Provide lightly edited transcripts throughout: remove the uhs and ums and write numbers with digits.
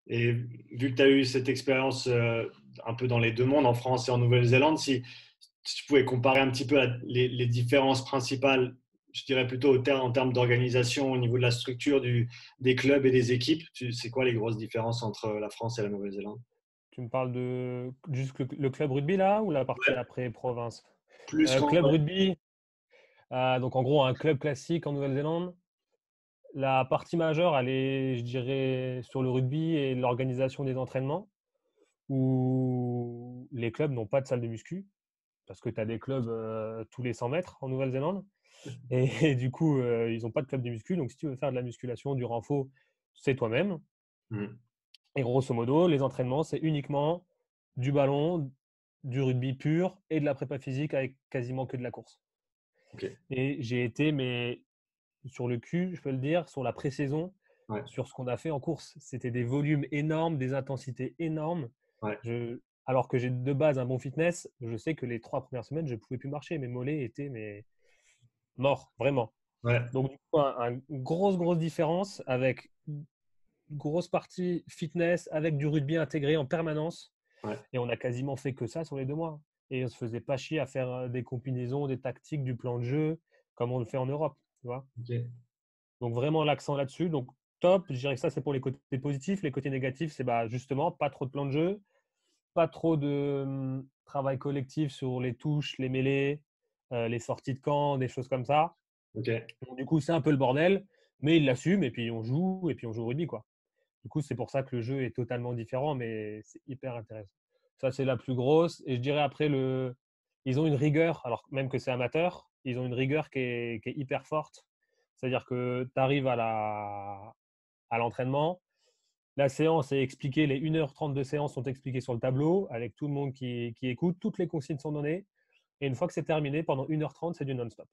Et vu que tu as eu cette expérience un peu dans les deux mondes, en France et en Nouvelle-Zélande, si tu pouvais comparer un petit peu les différences principales, je dirais plutôt en termes d'organisation, au niveau de la structure des clubs et des équipes, c'est quoi les grosses différences entre la France et la Nouvelle-Zélande? Tu me parles de juste le club rugby là ou la partie Ouais, après province? plus qu'en. Club Ouais. rugby, donc en gros un club classique en Nouvelle-Zélande. La partie majeure, elle est, je dirais, sur le rugby et l'organisation des entraînements, où les clubs n'ont pas de salle de muscu, parce que tu as des clubs tous les 100 mètres en Nouvelle-Zélande. Et, du coup, ils n'ont pas de club de muscu. Donc, si tu veux faire de la musculation, du renfort, c'est toi-même. Mhm. Et grosso modo, les entraînements, c'est uniquement du ballon, du rugby pur et de la prépa physique avec quasiment que de la course. Ok. Et j'ai été, mais sur le cul, je peux le dire, sur la pré-saison, Ouais. sur ce qu'on a fait en course. C'était des volumes énormes, des intensités énormes. Ouais. Alors que j'ai de base un bon fitness, je sais que les 3 premières semaines, je ne pouvais plus marcher. Mes mollets étaient morts, vraiment. Ouais. Donc, du coup, une grosse différence avec une grosse partie fitness, avec du rugby intégré en permanence. Ouais. Et on a quasiment fait que ça sur les 2 mois. Et on se faisait pas chier à faire des combinaisons, des tactiques, du plan de jeu, comme on le fait en Europe. Tu vois. Ok. Donc vraiment l'accent là-dessus. Donc top, je dirais que ça c'est pour les côtés positifs. Les côtés négatifs, c'est bah, justement pas trop de plan de jeu, pas trop de travail collectif sur les touches, les mêlées, les sorties de camp, des choses comme ça. Ok. Donc, du coup, c'est un peu le bordel, mais ils l'assument et puis on joue au rugby quoi. Du coup, c'est pour ça que le jeu est totalement différent, mais c'est hyper intéressant. Ça, c'est la plus grosse. Et je dirais après, ils ont une rigueur, alors même que c'est amateur, ils ont une rigueur qui est hyper forte. C'est-à-dire que tu arrives à l'entraînement, la séance est expliquée, les 1h30 de séance sont expliquées sur le tableau, avec tout le monde qui écoute, toutes les consignes sont données. Et une fois que c'est terminé, pendant 1h30, c'est du non-stop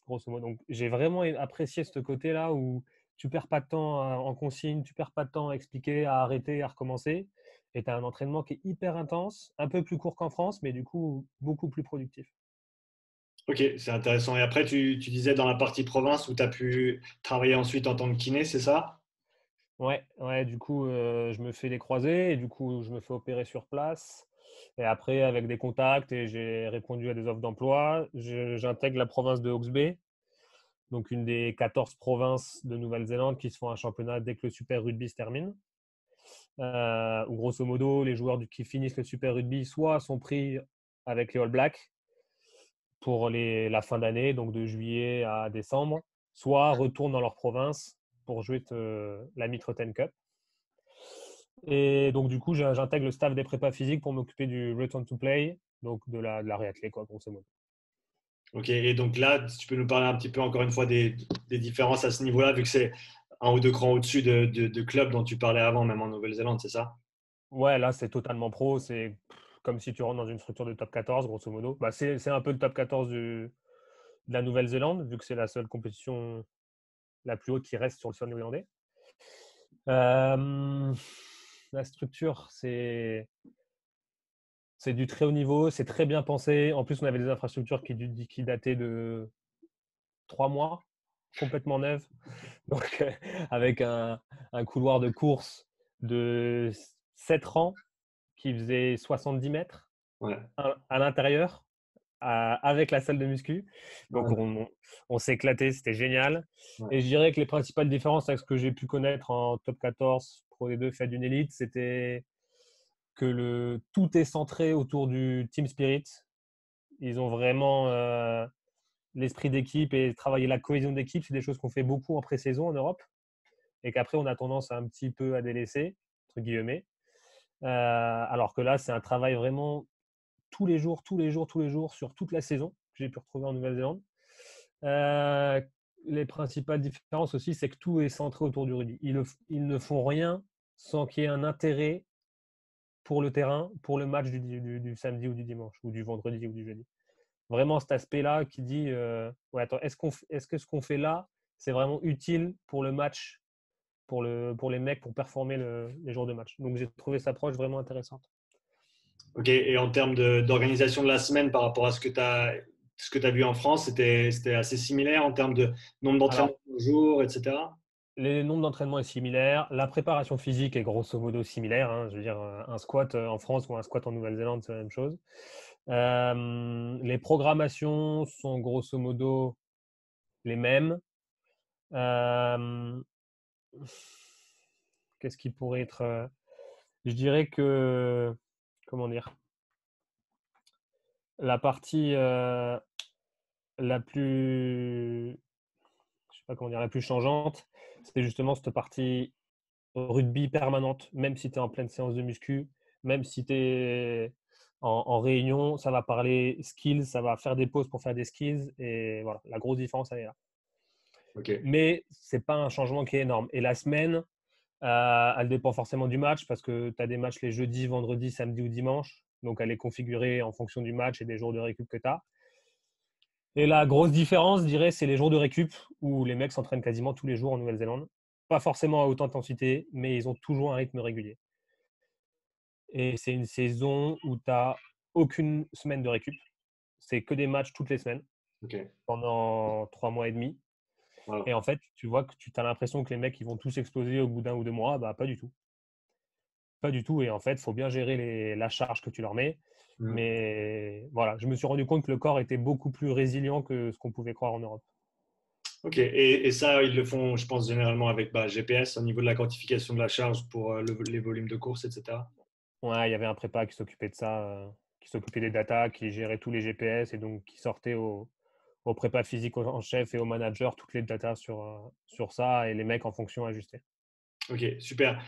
grosso modo. Donc, j'ai vraiment apprécié ce côté-là où tu perds pas de temps en consigne, tu perds pas de temps à expliquer, à arrêter, à recommencer. Et tu as un entraînement qui est hyper intense, un peu plus court qu'en France, mais du coup, beaucoup plus productif. Ok, c'est intéressant. Et après, tu disais dans la partie province où tu as pu travailler ensuite en tant que kiné, c'est ça? Ouais, ouais, du coup, je me fais les croisés et du coup, je me fais opérer sur place. Et après, avec des contacts et j'ai répondu à des offres d'emploi, j'intègre la province de Hawke's Bay, donc une des 14 provinces de Nouvelle-Zélande qui se font un championnat dès que le Super Rugby se termine. Où grosso modo, les joueurs qui finissent le Super Rugby soit sont pris avec les All Blacks pour la fin d'année, donc de juillet à décembre, soit retournent dans leur province pour jouer la Mitre 10 Cup. Et donc, du coup, j'intègre le staff des prépas physiques pour m'occuper du return to play, donc de la réathlée, quoi, grosso modo. Ok, et donc là, si tu peux nous parler un petit peu encore une fois des différences à ce niveau-là, vu que c'est un ou deux crans au-dessus de clubs dont tu parlais avant, même en Nouvelle-Zélande, c'est ça? Ouais, là, c'est totalement pro. C'est comme si tu rentres dans une structure de top 14, grosso modo. Bah, c'est un peu le top 14 de la Nouvelle-Zélande, vu que c'est la seule compétition la plus haute qui reste sur le sol néerlandais. Euh, la structure, c'est du très haut niveau, c'est très bien pensé. En plus, on avait des infrastructures qui dataient de 3 mois, complètement neuves. Donc, avec un couloir de course de 7 rangs qui faisait 70 mètres Ouais. à l'intérieur, avec la salle de muscu. Donc, Ouais. on s'est éclaté, c'était génial. Ouais. Et je dirais que les principales différences avec ce que j'ai pu connaître en top 14, Pro D2, fait d'une élite, c'était que tout est centré autour du team spirit. Ils ont vraiment l'esprit d'équipe et travailler la cohésion d'équipe. C'est des choses qu'on fait beaucoup en pré-saison en Europe et qu'après, on a tendance un petit peu à délaisser, entre guillemets. Alors que là, c'est un travail vraiment tous les jours, tous les jours, tous les jours, sur toute la saison que j'ai pu retrouver en Nouvelle-Zélande. Euh, les principales différences aussi, c'est que tout est centré autour du rugby. Ils ne font rien sans qu'il y ait un intérêt pour le terrain, pour le match du samedi ou du dimanche, ou du vendredi ou du jeudi. Vraiment cet aspect-là qui dit ouais, attends, est-ce que ce qu'on fait là, c'est vraiment utile pour le match, pour les mecs, pour performer les jours de match. Donc j'ai trouvé cette approche vraiment intéressante. Ok, et en termes d'organisation de la semaine par rapport à ce que tu as vu en France, c'était assez similaire en termes de nombre d'entraînements Alors, par jour, etc. Les nombres d'entraînement est similaire. La préparation physique est grosso modo similaire, hein. Je veux dire, un squat en France ou un squat en Nouvelle-Zélande, c'est la même chose. Les programmations sont grosso modo les mêmes. Qu'est-ce qui pourrait être… Je dirais que… Comment dire? La partie la plus… Je sais pas comment dire, la plus changeante, c'est justement cette partie rugby permanente. Même si tu es en pleine séance de muscu, même si tu es en réunion, ça va parler skills, ça va faire des pauses pour faire des skills. Et voilà, la grosse différence, elle est là. Ok. Mais ce n'est pas un changement qui est énorme. Et la semaine, elle dépend forcément du match parce que tu as des matchs les jeudis, vendredis, samedi ou dimanche. Donc, elle est configurée en fonction du match et des jours de récup que tu as. Et la grosse différence, je dirais, c'est les jours de récup où les mecs s'entraînent quasiment tous les jours en Nouvelle-Zélande. Pas forcément à haute intensité, mais ils ont toujours un rythme régulier. Et c'est une saison où tu n'as aucune semaine de récup. C'est que des matchs toutes les semaines Ok. pendant 3 mois et demi. Wow. Et en fait, tu vois que tu as l'impression que les mecs ils vont tous exploser au bout d'1 ou 2 mois. Bah, pas du tout. Pas du tout. Et en fait, il faut bien gérer la charge que tu leur mets. Mm. Mais voilà, je me suis rendu compte que le corps était beaucoup plus résilient que ce qu'on pouvait croire en Europe. Ok. Et ça, ils le font, je pense, généralement avec GPS au niveau de la quantification de la charge pour les volumes de course, etc. Ouais, il y avait un prépa qui s'occupait de ça, qui s'occupait des datas, qui gérait tous les GPS et donc qui sortait au prépa physique en chef et au manager toutes les datas sur ça et les mecs en fonction ajustaient. Ok, super.